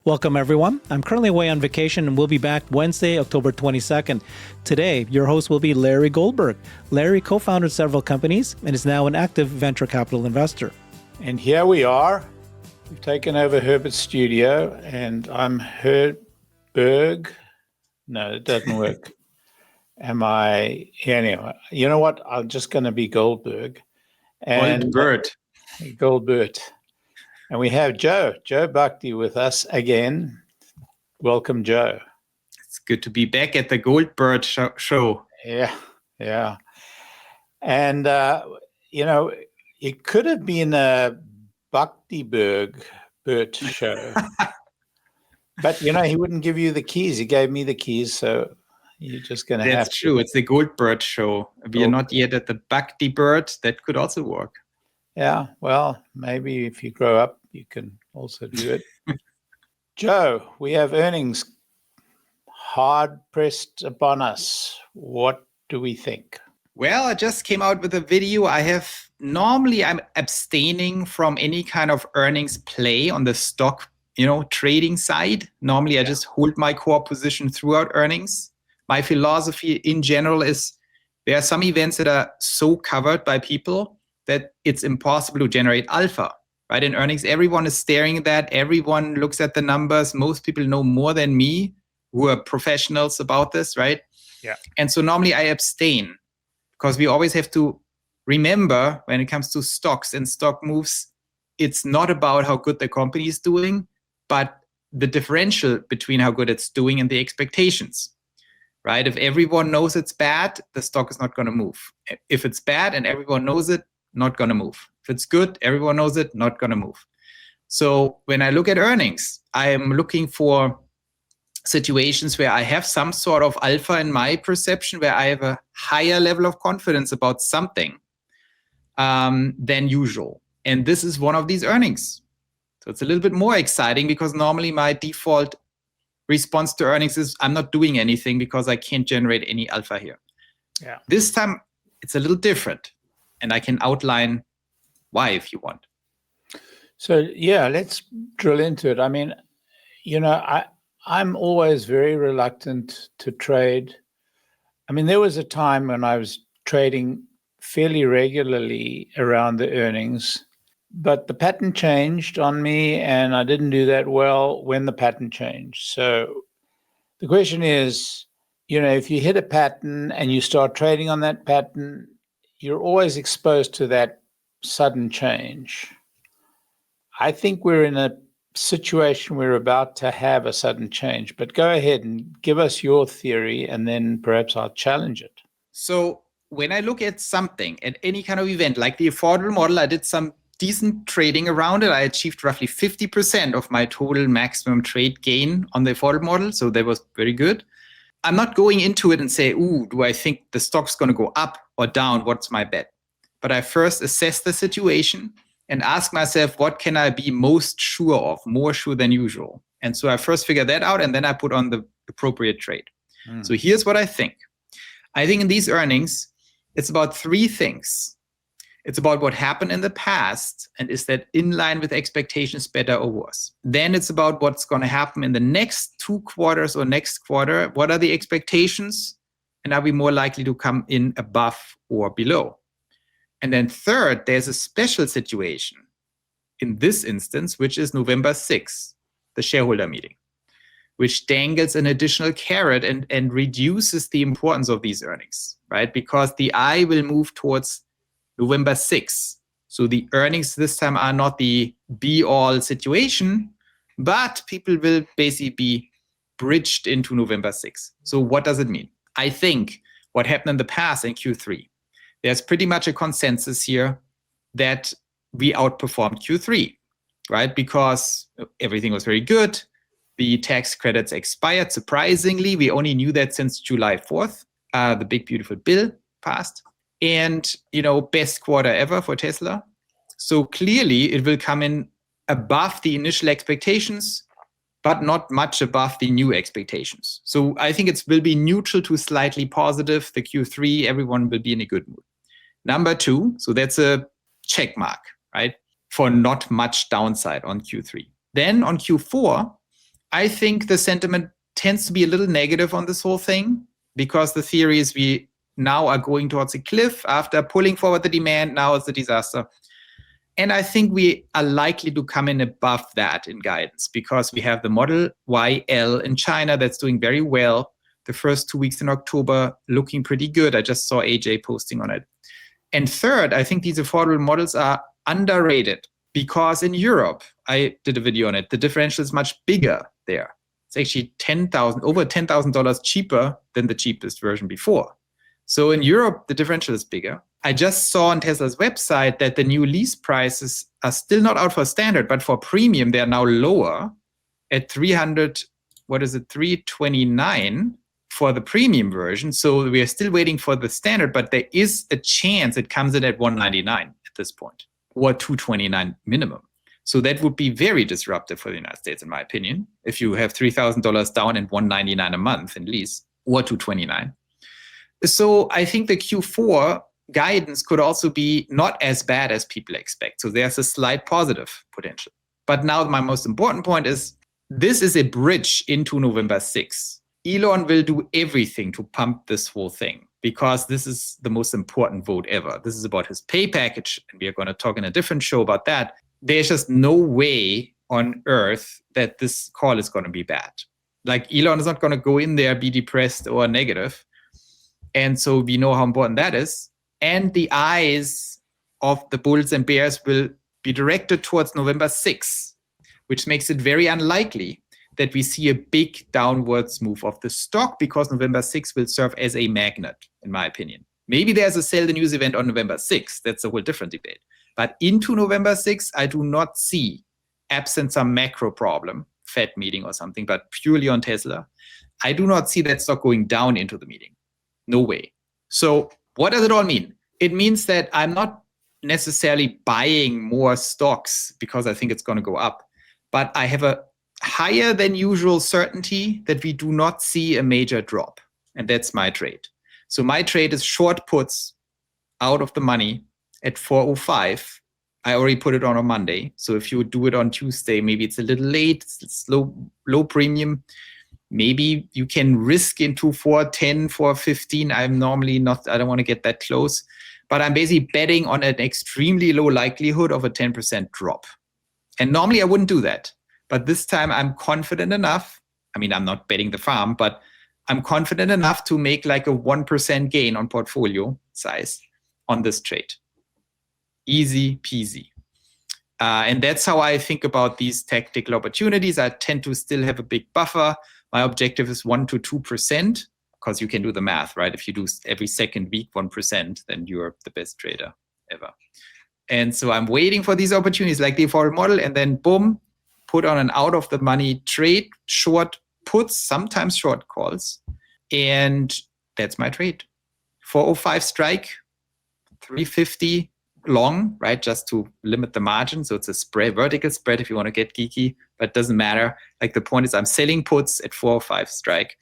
Welcome, everyone. I'm currently away on vacation and will be back Wednesday, October 22nd. Today, your host will be Larry Goldberg. Larry co-founded several companies and is now an active venture capital investor. And here we are. We've taken over Herbert's studio, and I'm Herberg. No, it doesn't work. Anyway, you know what? I'm just going to be Goldberg. And Goldbert. And we have Joe Bhakti with us again. Welcome, Joe. It's good to be back at the Goldbird show. Yeah. And, it could have been a Bhaktiberg Bert show. But, he wouldn't give you the keys. He gave me the keys, so you're just going to have to. That's true. It's the Goldbird show. We are not yet at the Bhakti Bird. That could also work. Yeah, well, maybe if you grow up, you can also do it. Joe, we have earnings hard pressed upon us. What do we think? Well, I just came out with a video. I'm abstaining from any kind of earnings play on the stock, trading side. Normally, I just hold my core position throughout earnings. My philosophy in general is there are some events that are so covered by people that it's impossible to generate alpha, right? In earnings, everyone is staring at that. Everyone looks at the numbers. Most people know more than me who are professionals about this, right? Yeah. And so normally I abstain because we always have to remember when it comes to stocks and stock moves, it's not about how good the company is doing, but the differential between how good it's doing and the expectations, right? If everyone knows it's bad, the stock is not going to move. If it's bad and everyone knows it, not going to move. If it's good, everyone knows it, not going to move. So when I look at earnings, I am looking for situations where I have some sort of alpha in my perception, where I have a higher level of confidence about something than usual. And this is one of these earnings. So it's a little bit more exciting because normally my default response to earnings is I'm not doing anything because I can't generate any alpha here. Yeah. This time it's a little different. And I can outline why if you want. So, let's drill into it. I mean, I'm always very reluctant to trade. I mean, there was a time when I was trading fairly regularly around the earnings, but the pattern changed on me and I didn't do that well when the pattern changed. So the question is, if you hit a pattern and you start trading on that pattern, you're always exposed to that sudden change. I think we're in a situation where we're about to have a sudden change, but go ahead and give us your theory and then perhaps I'll challenge it. So when I look at something, at any kind of event, like the affordable model, I did some decent trading around it. I achieved roughly 50% of my total maximum trade gain on the affordable model. So that was very good. I'm not going into it and say, do I think the stock's going to go up or down? What's my bet? But I first assess the situation and ask myself, what can I be most sure of, more sure than usual? And so I first figure that out and then I put on the appropriate trade. So here's what I think. I think in these earnings, it's about three things. It's about what happened in the past and is that in line with expectations, better or worse. Then it's about what's going to happen in the next 2 quarters or next quarter. What are the expectations? And are we more likely to come in above or below? And then third, there's a special situation in this instance, which is November 6th, the shareholder meeting, which dangles an additional carrot and reduces the importance of these earnings, right? Because the eye will move towards November 6th. So the earnings this time are not the be-all situation, but people will basically be bridged into November 6th. So what does it mean? I think what happened in the past in Q3, there's pretty much a consensus here that we outperformed Q3, right? Because everything was very good. The tax credits expired. Surprisingly, we only knew that since July 4th. The big, beautiful bill passed. And, best quarter ever for Tesla. So clearly it will come in above the initial expectations, but not much above the new expectations. So I think it will be neutral to slightly positive. The Q3, everyone will be in a good mood. Number 2, so that's a check mark, right? For not much downside on Q3. Then on Q4, I think the sentiment tends to be a little negative on this whole thing because the theory is we now are going towards a cliff after pulling forward the demand. Now it's a disaster. And I think we are likely to come in above that in guidance because we have the Model YL in China that's doing very well. The first 2 weeks in October looking pretty good. I just saw AJ posting on it. And third, I think these affordable models are underrated because in Europe, I did a video on it, the differential is much bigger there. It's actually over $10,000 cheaper than the cheapest version before. So in Europe, the differential is bigger. I just saw on Tesla's website that the new lease prices are still not out for standard, but for premium, they are now lower at $329 for the premium version. So we are still waiting for the standard, but there is a chance it comes in at $199 at this point, or $229 minimum. So that would be very disruptive for the United States, in my opinion, if you have $3,000 down and $199 a month in lease, or $229. So I think the Q4 guidance could also be not as bad as people expect. So there's a slight positive potential. But now my most important point is this is a bridge into November 6th. Elon will do everything to pump this whole thing because this is the most important vote ever. This is about his pay package, and we are going to talk in a different show about that. There's just no way on earth that this call is going to be bad. Like Elon is not going to go in there, be depressed or negative. And so we know how important that is. And the eyes of the bulls and bears will be directed towards November 6th, which makes it very unlikely that we see a big downwards move of the stock because November 6th will serve as a magnet, in my opinion. Maybe there's a sell the news event on November 6th. That's a whole different debate. But into November 6th, I do not see, absent some macro problem, Fed meeting or something, but purely on Tesla, I do not see that stock going down into the meeting. No way. So what does it all mean? It means that I'm not necessarily buying more stocks because I think it's going to go up, but I have a higher than usual certainty that we do not see a major drop. And that's my trade. So my trade is short puts out of the money at 405. I already put it on Monday. So if you do it on Tuesday, maybe it's a little late, it's low premium. Maybe you can risk into 410, 415. I'm normally not, I don't want to get that close, but I'm basically betting on an extremely low likelihood of a 10% drop. And normally I wouldn't do that. But this time I'm confident enough. I mean, I'm not betting the farm, but I'm confident enough to make like a 1% gain on portfolio size on this trade. Easy peasy. And that's how I think about these tactical opportunities. I tend to still have a big buffer. My objective is 1% to 2%, because you can do the math, right? If you do every second week 1%, then you're the best trader ever. And so I'm waiting for these opportunities like the affordable model, and then boom, put on an out of the money trade, short puts, sometimes short calls. And that's my trade. 405 strike, 350 long, right? Just to limit the margin. So it's a spread, vertical spread if you want to get geeky, but it doesn't matter. Like the point is I'm selling puts at 405 strike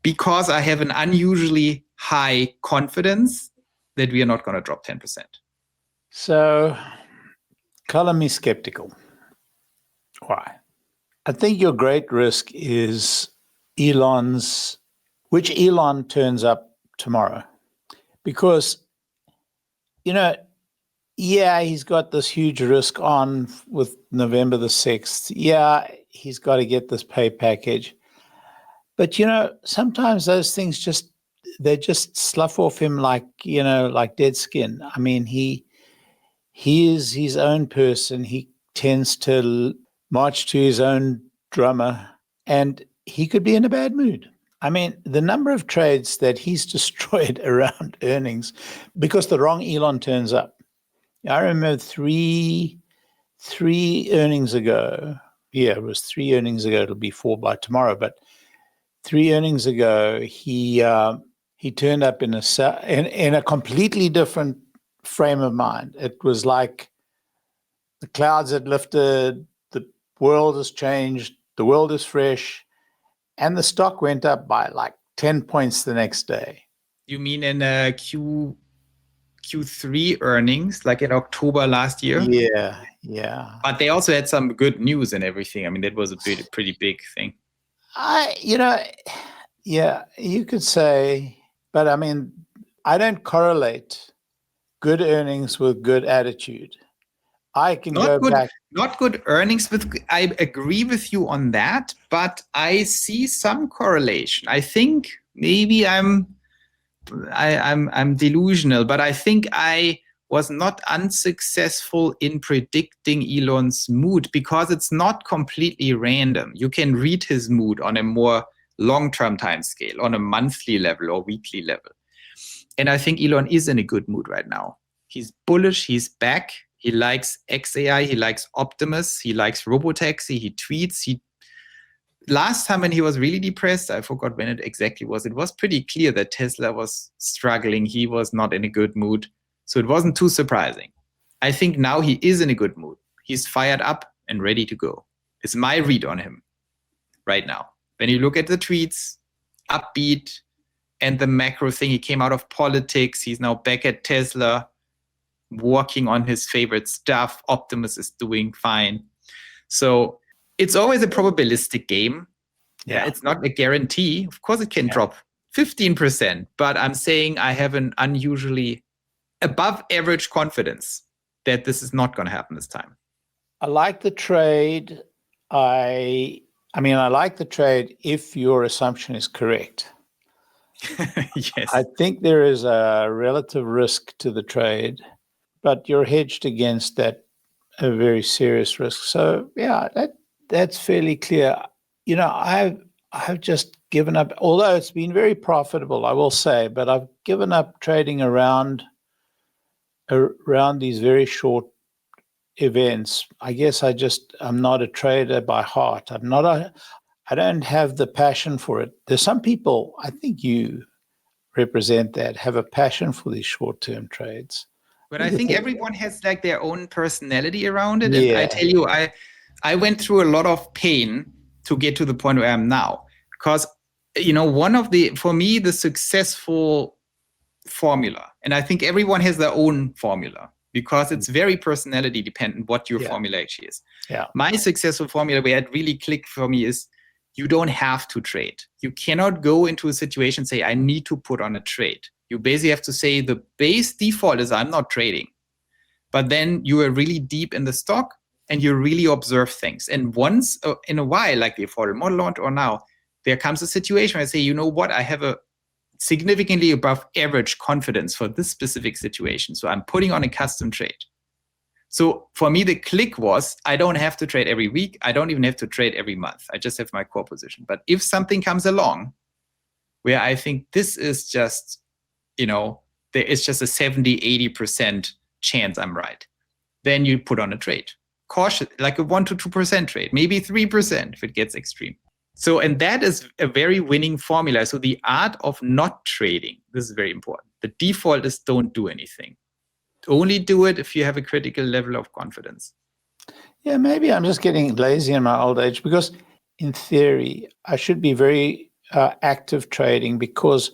because I have an unusually high confidence that we are not going to drop 10%. So color me skeptical. Why? I think your great risk is which Elon turns up tomorrow. Because, yeah, he's got this huge risk on with November the 6th. Yeah, he's got to get this pay package. But, sometimes those things they just slough off him like dead skin. I mean, he is his own person. He tends to march to his own drummer, and he could be in a bad mood. I mean, the number of trades that he's destroyed around earnings because the wrong Elon turns up. I remember three earnings ago. Yeah, it was 3 earnings ago. It'll be 4 by tomorrow. But 3 earnings ago, he turned up in a completely different frame of mind. It was like the clouds had lifted, the world has changed, the world is fresh, and the stock went up by like 10 points the next day. You mean in Q3 earnings, like in October last year. Yeah. But they also had some good news and everything. I mean, that was a pretty big thing. Yeah, you could say, but I mean, I don't correlate good earnings with good attitude. I can go back. Not good earnings I agree with you on that, but I see some correlation. I think maybe I'm delusional, but I think I was not unsuccessful in predicting Elon's mood because it's not completely random. You can read his mood on a more long-term time scale, on a monthly level or weekly level. And I think Elon is in a good mood right now. He's bullish, he's back. He likes XAI, he likes Optimus, he likes Robotaxi, he tweets. Last time when he was really depressed, I forgot when it exactly was, it was pretty clear that Tesla was struggling. He was not in a good mood. So it wasn't too surprising. I think now he is in a good mood. He's fired up and ready to go. It's my read on him right now. When you look at the tweets, upbeat, and the macro thing, he came out of politics. He's now back at Tesla, working on his favorite stuff. Optimus is doing fine. So it's always a probabilistic game. Yeah, it's not a guarantee. Of course, it can drop 15%, but I'm saying I have an unusually above average confidence that this is not going to happen this time. I like the trade. I like the trade if your assumption is correct. Yes. I think there is a relative risk to the trade, but you're hedged against that, a very serious risk. So yeah, that's fairly clear. I've just given up, although it's been very profitable, I will say, but I've given up trading around these very short events. I guess I'm not a trader by heart. I don't have the passion for it. There's some people, I think you represent that, have a passion for these short-term trades. But I think everyone has like their own personality around it. Yeah. And I tell you, I went through a lot of pain to get to the point where I am now. Because, for me, the successful formula, and I think everyone has their own formula because it's very personality dependent what your formula actually is. Yeah. My successful formula where it really clicked for me is you don't have to trade. You cannot go into a situation and say, I need to put on a trade. You basically have to say the base default is I'm not trading. But then you are really deep in the stock and you really observe things. And once in a while, like the affordable model launch or now, there comes a situation where I say, you know what, I have a significantly above average confidence for this specific situation. So I'm putting on a custom trade. So for me, the click was, I don't have to trade every week. I don't even have to trade every month. I just have my core position. But if something comes along where I think this is just, there is just a 70, 80% chance I'm right, then you put on a trade. Cautious, like a 1 to 2% trade, maybe 3% if it gets extreme. So, and that is a very winning formula. So the art of not trading, this is very important. The default is don't do anything. Only do it if you have a critical level of confidence. Yeah, maybe I'm just getting lazy in my old age because in theory, I should be very active trading because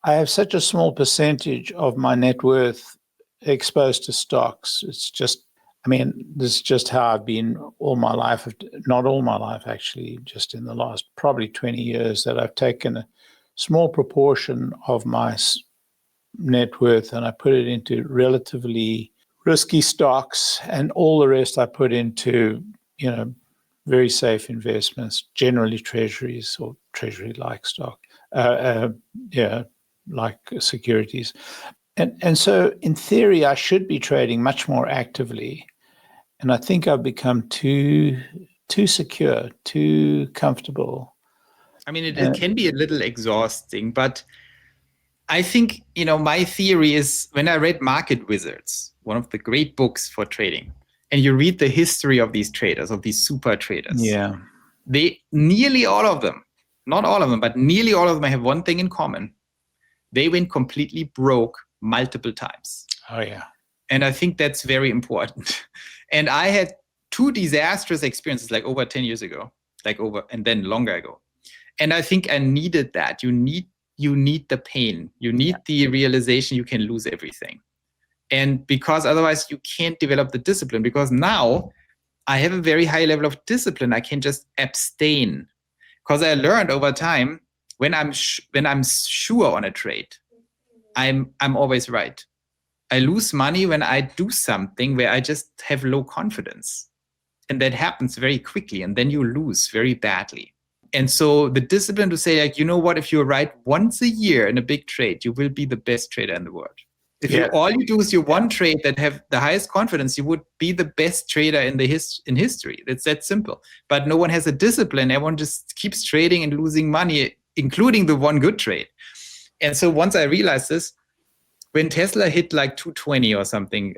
I have such a small percentage of my net worth exposed to stocks. It's just, this is just how I've been all my life, not all my life, actually, just in the last probably 20 years that I've taken a small proportion of my net worth and I put it into relatively risky stocks, and all the rest I put into, very safe investments, generally treasuries or treasury-like stock, like securities. And so in theory, I should be trading much more actively. And I think I've become too secure, too comfortable. It can be a little exhausting, but I think, my theory is when I read Market Wizards, one of the great books for trading, and you read the history of these traders, of these super traders. Yeah. Nearly all of them, not all of them, but nearly all of them have one thing in common. They went completely broke multiple times. Oh, yeah. And I think that's very important. And I had 2 disastrous experiences like over 10 years ago, and then longer ago. And I think I needed that. You need the pain. You need the realization you can lose everything. And because otherwise you can't develop the discipline, because now I have a very high level of discipline. I can just abstain, because I learned over time, when I'm sure on a trade, I'm always right. I lose money when I do something where I just have low confidence. And that happens very quickly. And then you lose very badly. And so the discipline to say, like, you know what, if you're right once a year in a big trade, you will be the best trader in the world. If all you do is your one trade that have the highest confidence, you would be the best trader in history. It's that simple. But no one has a discipline. Everyone just keeps trading and losing money, including the one good trade. And so once I realized this, when Tesla hit like 220 or something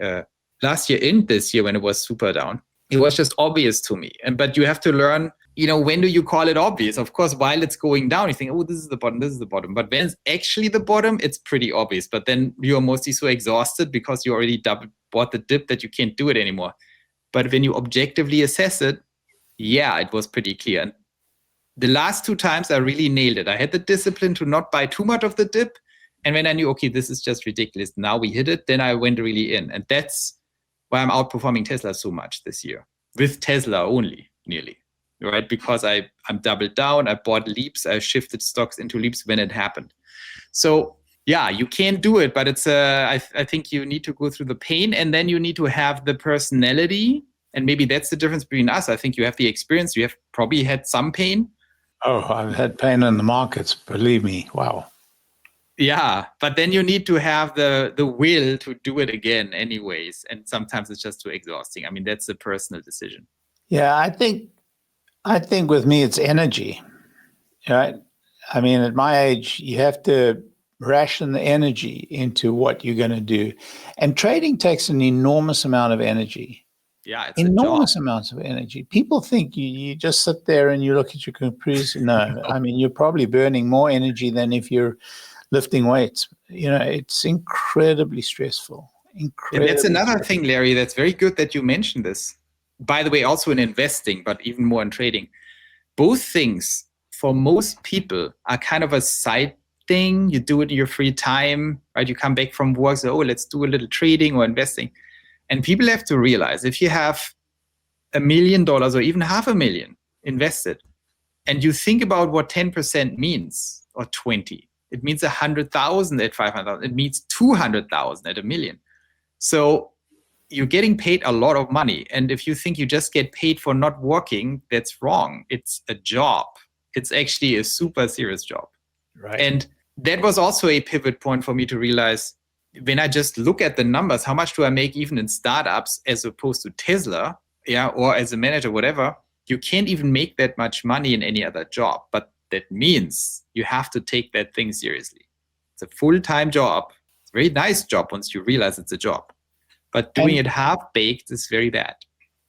last year and this year when it was super down, it was just obvious to me. But you have to learn, when do you call it obvious? Of course, while it's going down, you think, oh, this is the bottom, this is the bottom. But when it's actually the bottom, it's pretty obvious. But then you're mostly so exhausted because you already double bought the dip that you can't do it anymore. But when you objectively assess it, yeah, it was pretty clear. And the last 2 times I really nailed it. I had the discipline to not buy too much of the dip. And when I knew, okay, this is just ridiculous, now we hit it, then I went really in. And that's why I'm outperforming Tesla so much this year, with Tesla only, nearly, right? Because I'm doubled down, I bought leaps, I shifted stocks into leaps when it happened. So yeah, you can do it, but it's I think you need to go through the pain, and then you need to have the personality. And maybe that's the difference between us. I think you have the experience, you have probably had some pain. Oh, I've had pain in the markets, believe me. Wow. Yeah, but then you need to have the will to do it again anyways. And sometimes it's just too exhausting. I mean, that's a personal decision. Yeah, I think with me, it's energy, right? I mean, at my age, you have to ration the energy into what you're going to do. And trading takes an enormous amount of energy. Yeah, it's enormous amounts of energy. People think you just sit there and you look at your computers. No, I mean, you're probably burning more energy than if you're lifting weights. It's incredibly stressful. And that's another thing, Larry, that's very good that you mentioned this. By the way, also in investing, but even more in trading. Both things, for most people, are kind of a side thing. You do it in your free time, right? You come back from work, so, let's do a little trading or investing. And people have to realize, if you have $1 million or even $500,000 invested, and you think about what 10% means, or 20, it means 100,000 at 500,000. It means 200,000 at $1 million. So you're getting paid a lot of money. And if you think you just get paid for not working, that's wrong. It's a job. It's actually a super serious job. Right. And that was also a pivot point for me to realize, when I just look at the numbers, how much do I make even in startups as opposed to Tesla, or as a manager, whatever, you can't even make that much money in any other job. But that means you have to take that thing seriously. It's a full-time job. It's a very nice job once you realize it's a job. But doing it half-baked is very bad.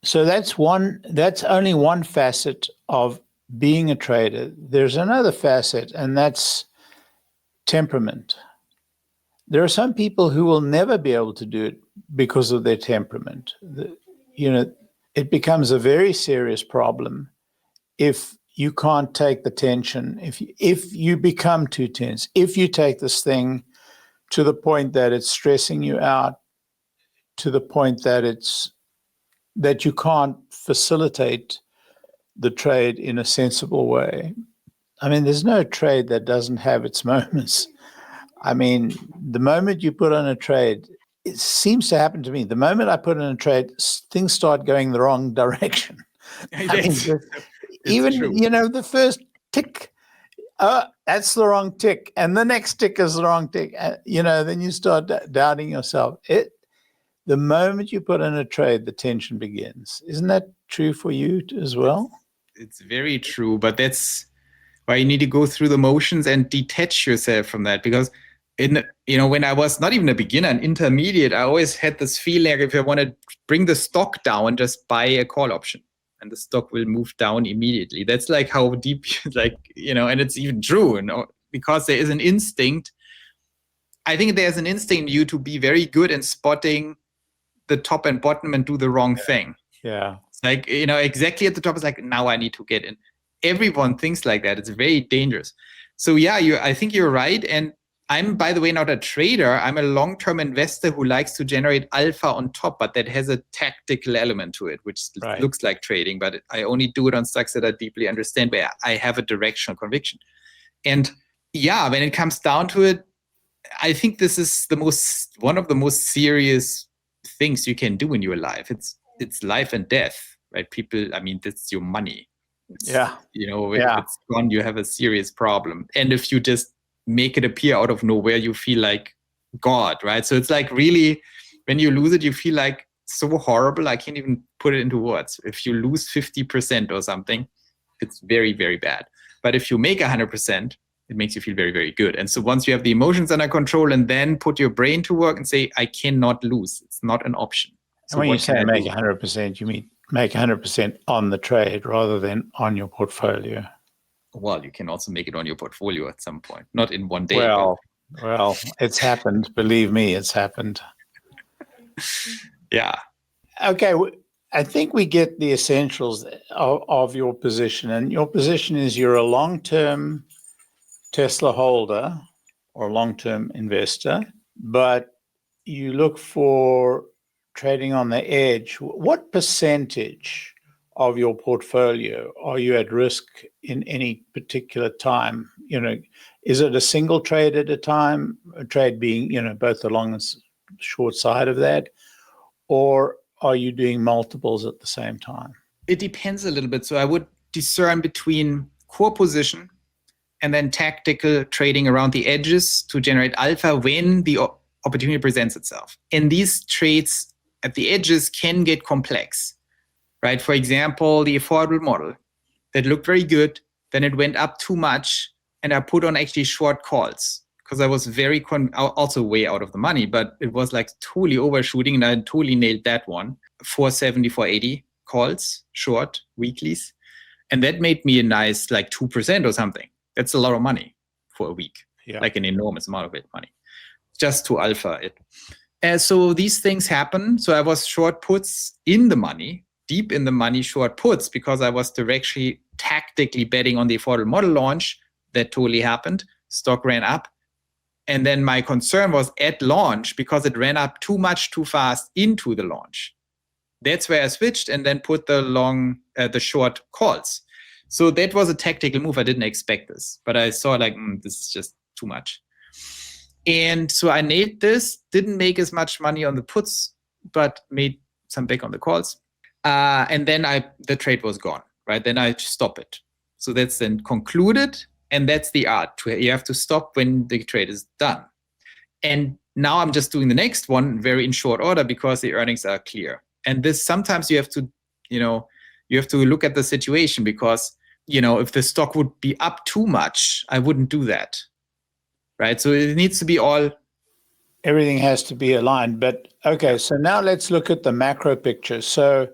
So that's only one facet of being a trader. There's another facet, and that's temperament. There are some people who will never be able to do it because of their temperament. It becomes a very serious problem if you can't take the tension, if you become too tense, if you take this thing to the point that it's stressing you out, to the point that you can't facilitate the trade in a sensible way. I mean, there's no trade that doesn't have its moments. I mean, the moment you put on a trade, it seems to happen to me. The moment I put in a trade, things start going the wrong direction. Even the first tick, that's the wrong tick, and the next tick is the wrong tick. Then you start doubting yourself. The moment you put in a trade, the tension begins. Isn't that true for you as well? It's very true, but that's why you need to go through the motions and detach yourself from that. Because when I was not even a beginner, an intermediate, I always had this feeling, if I want to bring the stock down, just buy a call option and the stock will move down immediately. That's like how deep, and it's even true, because there is an instinct. I think there's an instinct in you to be very good in spotting the top and bottom and do the wrong thing. Yeah. It's like, exactly at the top, it's like, now I need to get in. Everyone thinks like that. It's very dangerous. So yeah, I think you're right. And I'm, by the way, not a trader. I'm a long-term investor who likes to generate alpha on top, but that has a tactical element to it, which looks like trading. But I only do it on stocks that I deeply understand, where I have a directional conviction. And yeah, when it comes down to it, I think this is one of the most serious things you can do in your life. It's life and death, right? People, I mean, that's your money. If it's gone, you have a serious problem. And if you just make it appear out of nowhere, you feel like God, right? So it's like really, when you lose it, you feel like so horrible. I can't even put it into words. If you lose 50% or something, it's very, very bad. But if you make 100%, it makes you feel very, very good. And so once you have the emotions under control and then put your brain to work and say, I cannot lose. It's not an option. So when you say make 100%, you mean make 100% on the trade rather than on your portfolio? Well, you can also make it on your portfolio at some point, not in one day. Well, it's happened. Believe me, it's happened. Yeah. Okay. I think we get the essentials of your position. And your position is you're a long-term Tesla holder or long-term investor, but you look for trading on the edge. What percentage of your portfolio are you at risk in any particular time? Is it a single trade at a time, a trade being, both the long and short side of that, or are you doing multiples at the same time? It depends a little bit. So I would discern between core position and then tactical trading around the edges to generate alpha when the opportunity presents itself. And these trades at the edges can get complex, right? For example, the affordable model that looked very good, then it went up too much, and I put on actually short calls because I was also way out of the money, but it was like totally overshooting, and I totally nailed that one. 470, 480 calls, short, weeklies. And that made me a nice like 2% or something. That's a lot of money for a week, like an enormous amount of money, just to alpha it. And so these things happen. So I was short puts in the money, deep in the money short puts, because I was directly tactically betting on the affordable model launch. That totally happened. Stock ran up. And then my concern was at launch because it ran up too much too fast into the launch. That's where I switched and then put the short calls. So that was a tactical move. I didn't expect this, but I saw like, this is just too much. And so I nailed this, didn't make as much money on the puts, but made some back on the calls. And then the trade was gone, right? Then I stop it. So that's then concluded. And that's the art. You have to stop when the trade is done. And now I'm just doing the next one very in short order because the earnings are clear. And this sometimes you have to look at the situation because, if the stock would be up too much, I wouldn't do that. Right. So it needs to be everything has to be aligned. But okay, so now let's look at the macro picture. So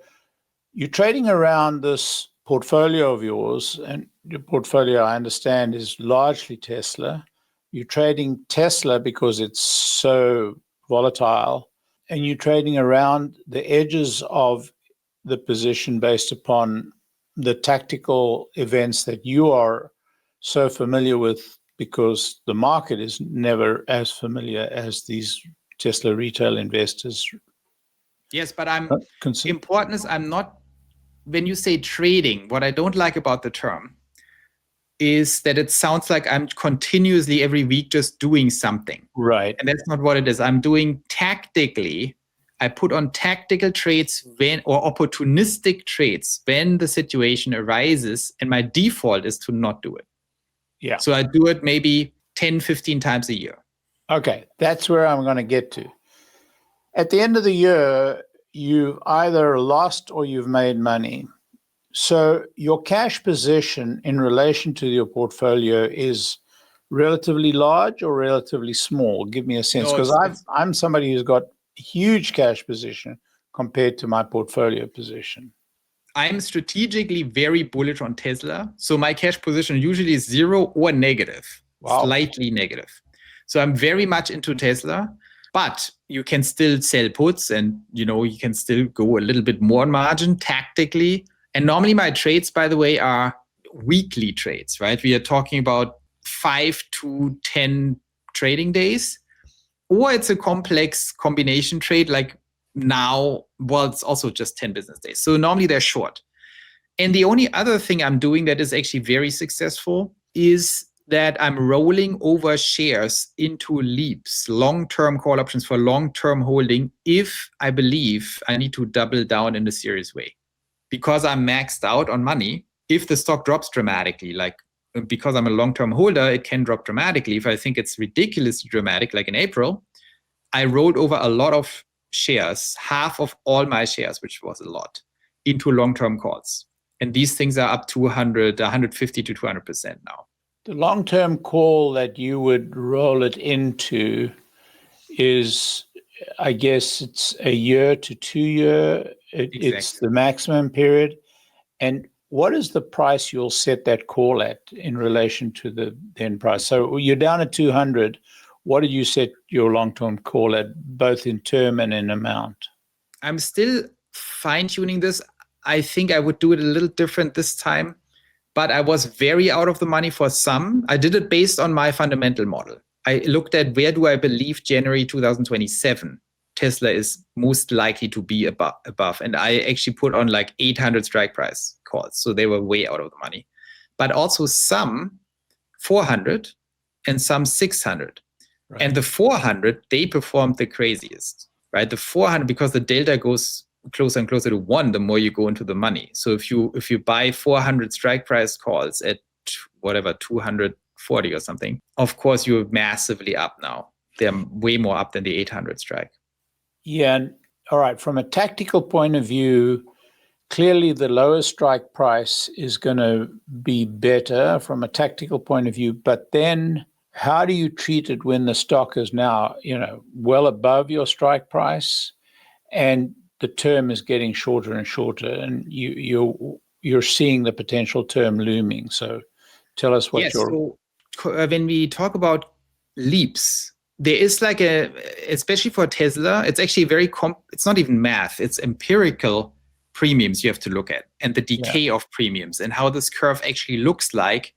you're trading around this portfolio of yours, and your portfolio, I understand, is largely Tesla. You're trading Tesla because it's so volatile, and you're trading around the edges of the position based upon the tactical events that you are so familiar with, because the market is never as familiar as these Tesla retail investors. Yes, but important is I'm not, when you say trading, what I don't like about the term is that it sounds like I'm continuously every week just doing something. Right. And that's not what it is. I'm doing tactically. I put on tactical trades or opportunistic trades when the situation arises, and my default is to not do it. Yeah. So I do it maybe 10, 15 times a year. Okay. That's where I'm going to get to. At the end of the year, you've either lost or you've made money. So your cash position in relation to your portfolio is relatively large or relatively small? Give me a sense, because I'm somebody who's got huge cash position compared to my portfolio position. I'm strategically very bullish on Tesla. So my cash position usually is 0 or negative, slightly negative. So I'm very much into Tesla, but you can still sell puts and, you can still go a little bit more on margin tactically. And normally my trades, by the way, are weekly trades, right? We are talking about 5 to 10 trading days, or it's a complex combination trade like now. Well, it's also just 10 business days. So normally they're short. And the only other thing I'm doing that is actually very successful is that I'm rolling over shares into leaps, long-term call options for long-term holding, if I believe I need to double down in a serious way. Because I'm maxed out on money, if the stock drops dramatically, like because I'm a long-term holder, it can drop dramatically. If I think it's ridiculously dramatic, like in April, I rolled over a lot of shares, half of all my shares, which was a lot, into long-term calls. And these things are up to 150 to 200% now. The long-term call that you would roll it into is, I guess it's a year to 2 year. It's the maximum period. And what is the price you'll set that call at in relation to the then price? So you're down at 200. What did you set your long-term call at, both in term and in amount? I'm still fine-tuning this. I think I would do it a little different this time, but I was very out of the money for some. I did it based on my fundamental model. I looked at where do I believe January 2027 Tesla is most likely to be above. And I actually put on like 800 strike price calls. So they were way out of the money. But also some 400 and some 600. Right. And the 400, they performed the craziest, right? The 400, because the delta goes closer and closer to 1, the more you go into the money. So if you buy 400 strike price calls at whatever, 240 or something, of course you're massively up now. They're way more up than the 800 strike. Yeah. And, all right. From a tactical point of view, clearly the lower strike price is going to be better from a tactical point of view. But then how do you treat it when the stock is now, well above your strike price and the term is getting shorter and shorter, and you're seeing the potential term looming? So tell us what So when we talk about leaps, there is like especially for Tesla, it's actually it's not even math, it's empirical premiums you have to look at, and the decay of premiums and how this curve actually looks like.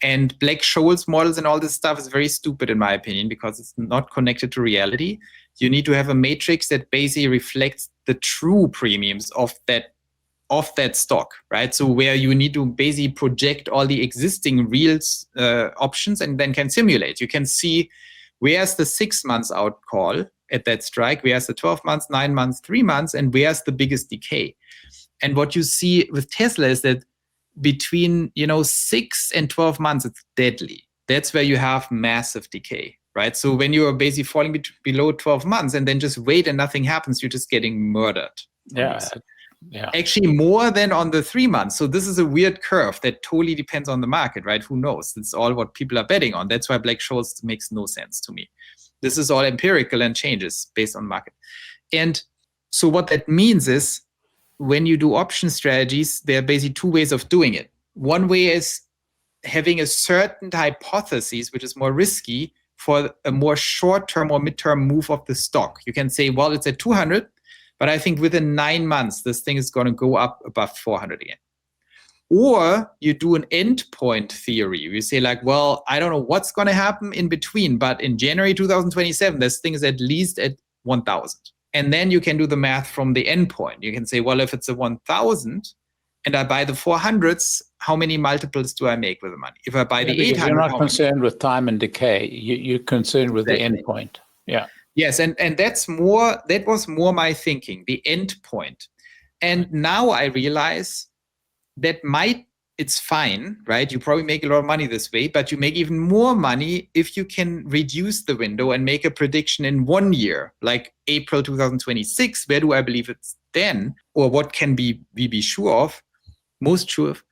And Black-Scholes models and all this stuff is very stupid in my opinion, because it's not connected to reality. You need to have a matrix that basically reflects the true premiums of that stock, right? So where you need to basically project all the existing real options and then can simulate. You can see where's the 6 months out call at that strike, where's the 12 months, 9 months, 3 months, and where's the biggest decay. And what you see with Tesla is that between 6 and 12 months, it's deadly. That's where you have massive decay, right? So when you are basically falling below 12 months and then just wait and nothing happens, you're just getting murdered. Yeah. Actually more than on the 3 months. So this is a weird curve that totally depends on the market, right? Who knows? It's all what people are betting on. That's why Black-Scholes makes no sense to me. This is all empirical and changes based on market. And so what that means is, when you do option strategies, there are basically 2 ways of doing it. One way is having a certain hypothesis, which is more risky, for a more short-term or mid-term move of the stock. You can say, well, it's at 200, but I think within 9 months, this thing is going to go up above 400 again. Or you do an endpoint theory. You say like, well, I don't know what's going to happen in between, but in January 2027, this thing is at least at 1,000. And then you can do the math from the endpoint. You can say, well, if it's a 1,000 and I buy the 400s, how many multiples do I make with the money? If I buy the 800, you're not concerned with time and decay. You're concerned with the endpoint. Yeah. Yes, and that was more my thinking, the endpoint. And now I realize that it's fine, right? You probably make a lot of money this way, but you make even more money if you can reduce the window and make a prediction in 1 year, like April 2026. Where do I believe it's then? Or what can we be sure of, most sure of?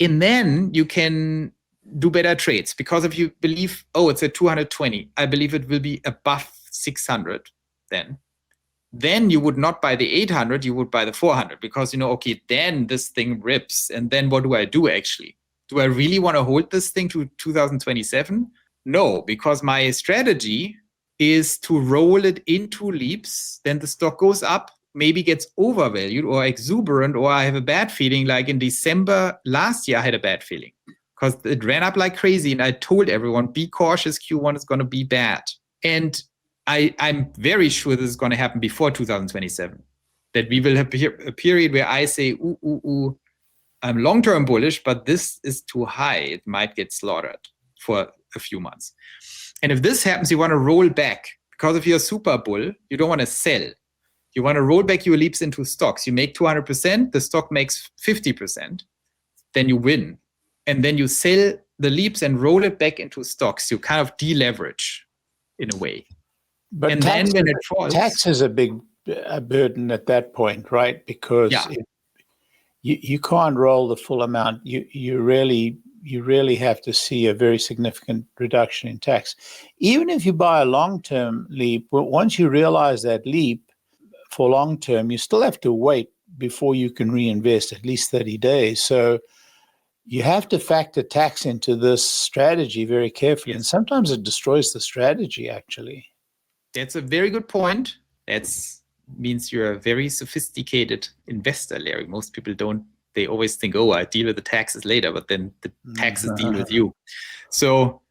And then you can do better trades, because if you believe, it's at 220, I believe it will be above 600 then you would not buy the 800, you would buy the 400, because okay, then this thing rips. And then what do I do actually? Do I really want to hold this thing to 2027? No, because my strategy is to roll it into leaps. Then the stock goes up, maybe gets overvalued or exuberant, or I have a bad feeling. Like in December last year, I had a bad feeling because it ran up like crazy. And I told everyone, be cautious, Q1 is going to be bad. And I'm very sure this is going to happen before 2027, that we will have a period where I say, I'm long-term bullish, but this is too high. It might get slaughtered for a few months. And if this happens, you want to roll back, because if you're a super bull, you don't want to sell. You want to roll back your leaps into stocks. You make 200%, the stock makes 50%, then you win. And then you sell the leaps and roll it back into stocks. You kind of deleverage in a way. But and tax, then when it falls, tax is a big burden at that point, right? Because you can't roll the full amount. You really have to see a very significant reduction in tax. Even if you buy a long-term leap, once you realize that leap for long-term, you still have to wait before you can reinvest, at least 30 days. So you have to factor tax into this strategy very carefully. And sometimes it destroys the strategy, actually. That's a very good point. That means you're a very sophisticated investor, Larry. Most people don't. They always think, oh, I deal with the taxes later, but then the taxes deal with you. So,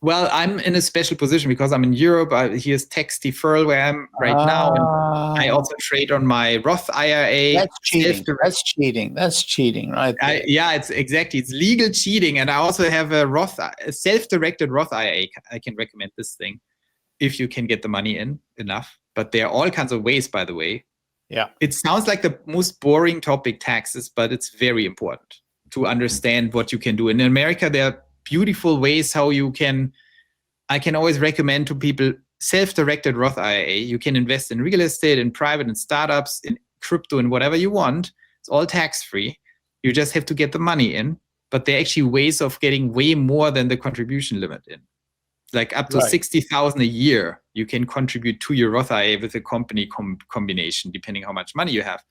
well, I'm in a special position because I'm in Europe. Here's tax deferral where I'm right now. And I also trade on my Roth IRA. That's cheating. That's cheating. That's cheating, right? It's exactly. It's legal cheating. And I also have a self-directed Roth IRA. I can recommend this thing if you can get the money in enough. But there are all kinds of ways, by the way. Yeah. It sounds like the most boring topic, taxes, but it's very important to understand what you can do. In America, there are beautiful ways how you can. I can always recommend to people self-directed Roth IRA. You can invest in real estate, in private, in startups, in crypto, in whatever you want. It's all tax-free. You just have to get the money in. But there are actually ways of getting way more than the contribution limit in. Like up to $60,000 a year, you can contribute to your Roth IRA with a company combination, depending how much money you have.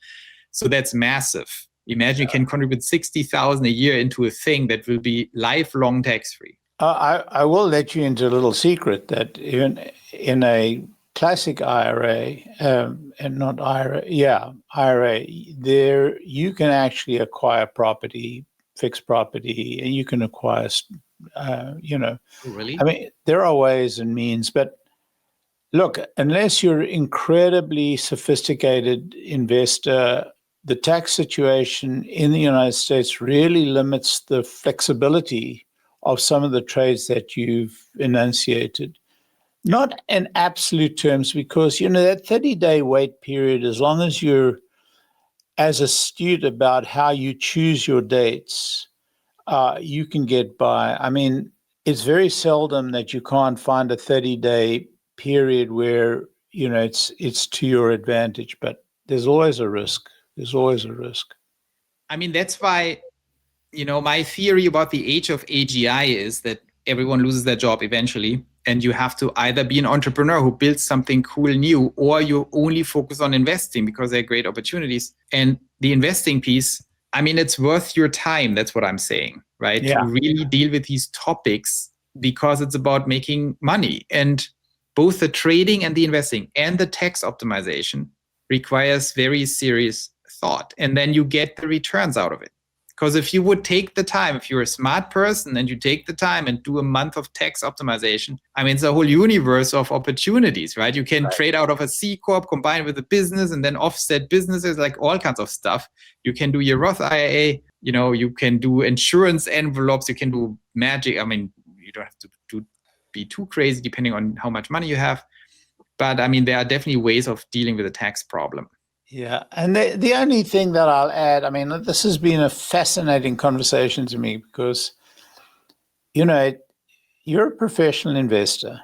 So that's massive. Imagine you can contribute $60,000 a year into a thing that will be lifelong tax-free. I will let you into a little secret that in a classic IRA, and not IRA, IRA, there you can actually acquire property, fixed property, and you can acquire. Really? I mean, there are ways and means, but look, unless you're incredibly sophisticated investor, the tax situation in the United States really limits the flexibility of some of the trades that you've enunciated. Not in absolute terms, because, that 30-day wait period, as long as you're as astute about how you choose your dates, you can get by. I mean, it's very seldom that you can't find a 30-day period where, it's to your advantage, but there's always a risk. There's always a risk. I mean, that's why, my theory about the age of AGI is that everyone loses their job eventually. And you have to either be an entrepreneur who builds something cool new, or you only focus on investing because there are great opportunities. And the investing piece, I mean, it's worth your time. That's what I'm saying, right? Yeah. To really deal with these topics, because it's about making money. And both the trading and the investing and the tax optimization requires very serious thought. And then you get the returns out of it. Because if you would take the time, if you're a smart person and you take the time and do a month of tax optimization, I mean, it's a whole universe of opportunities, right? You can trade out of a C Corp, combine with a business, and then offset businesses, like all kinds of stuff. You can do your Roth IRA, you can do insurance envelopes, you can do magic. I mean, you don't have to be too crazy depending on how much money you have. But I mean, there are definitely ways of dealing with the tax problem. Yeah. And the only thing that I'll add, I mean, this has been a fascinating conversation to me because, you're a professional investor.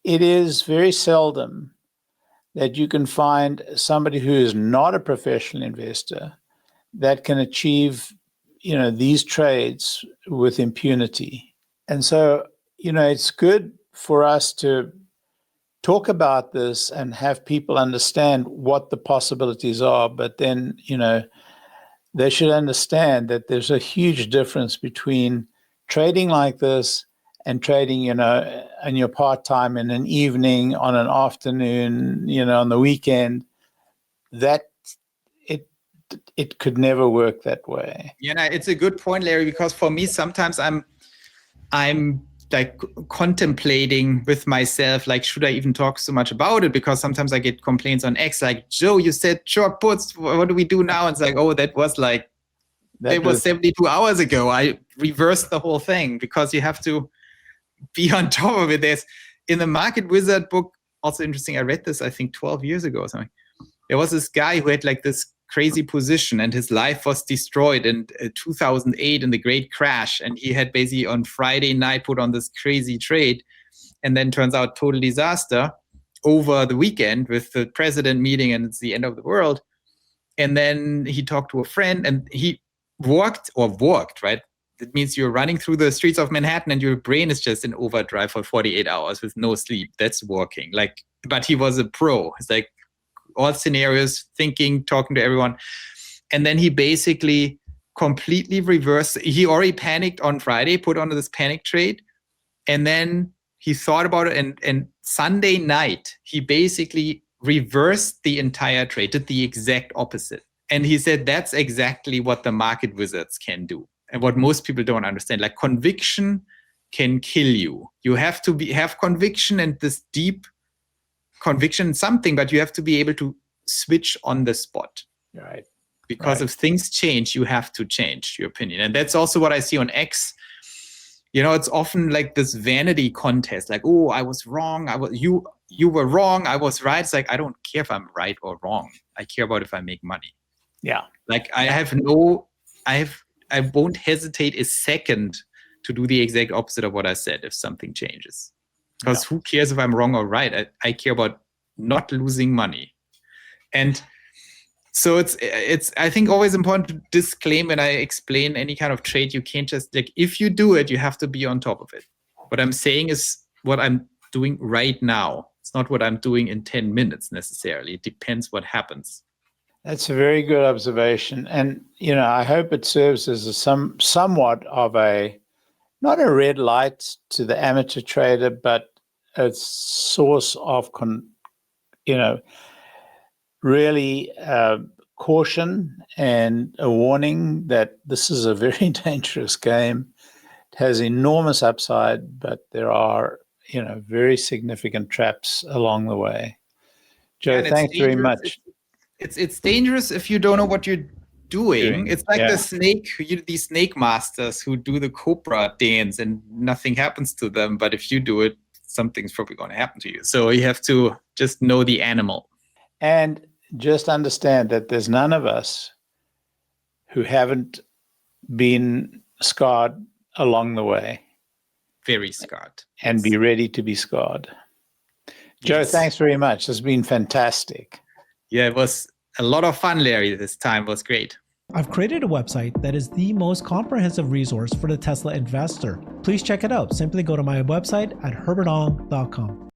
It is very seldom that you can find somebody who is not a professional investor that can achieve, these trades with impunity. And so, it's good for us to talk about this and have people understand what the possibilities are, but then, they should understand that there's a huge difference between trading like this and trading, in your part-time in an evening, on an afternoon, on the weekend. That it could never work that way. Yeah, it's a good point, Larry, because for me, sometimes I'm I'm like contemplating with myself, like, should I even talk so much about it? Because sometimes I get complaints on X, like, Joe, you said short puts. What do we do now? And it's like, oh, that was 72 hours ago. I reversed the whole thing, because you have to be on top of it. There's in the Market Wizard book, also interesting. I read this, I think 12 years ago or something. There was this guy who had like this crazy position, and his life was destroyed in 2008 in the great crash. And he had basically on Friday night put on this crazy trade, and then turns out total disaster over the weekend with the president meeting, and it's the end of the world. And then he talked to a friend, and he walked, right? That means you're running through the streets of Manhattan and your brain is just in overdrive for 48 hours with no sleep. That's walking. Like, but he was a pro. It's like all scenarios, thinking, talking to everyone. And then he basically completely reversed. He already panicked on Friday, put on this panic trade. And then he thought about it. And Sunday night, he basically reversed the entire trade, did the exact opposite. And he said, that's exactly what the market wizards can do. And what most people don't understand, like conviction can kill you. You have to have conviction and this deep conviction in something, but you have to be able to switch on the spot. Right. Because if things change, you have to change your opinion. And that's also what I see on X. You know, it's often like this vanity contest, like, oh, I was wrong. You were wrong. I was right. It's like, I don't care if I'm right or wrong. I care about if I make money. Yeah. Like I won't hesitate a second to do the exact opposite of what I said if something changes. Because who cares if I'm wrong or right? I care about not losing money. And so it's I think always important to disclaim when I explain any kind of trade. You can't just, like, if you do it, you have to be on top of it. What I'm saying is what I'm doing right now. It's not what I'm doing in 10 minutes necessarily. It depends what happens. That's a very good observation. And, you know, I hope it serves as somewhat of not a red light to the amateur trader, but a source of, really caution and a warning that this is a very dangerous game. It has enormous upside, but there are, very significant traps along the way. Joe, thanks very much. It's dangerous if you don't know what you're doing. It's like the snake, these snake masters who do the cobra dance and nothing happens to them. But if you do it, something's probably going to happen to you. So you have to just know the animal. And just understand that there's none of us who haven't been scarred along the way. Very scarred. And be ready to be scarred. Joe, thanks very much. It's been fantastic. Yeah, it was a lot of fun, Larry. This time was great. I've created a website that is the most comprehensive resource for the Tesla investor. Please check it out. Simply go to my website at herbertong.com.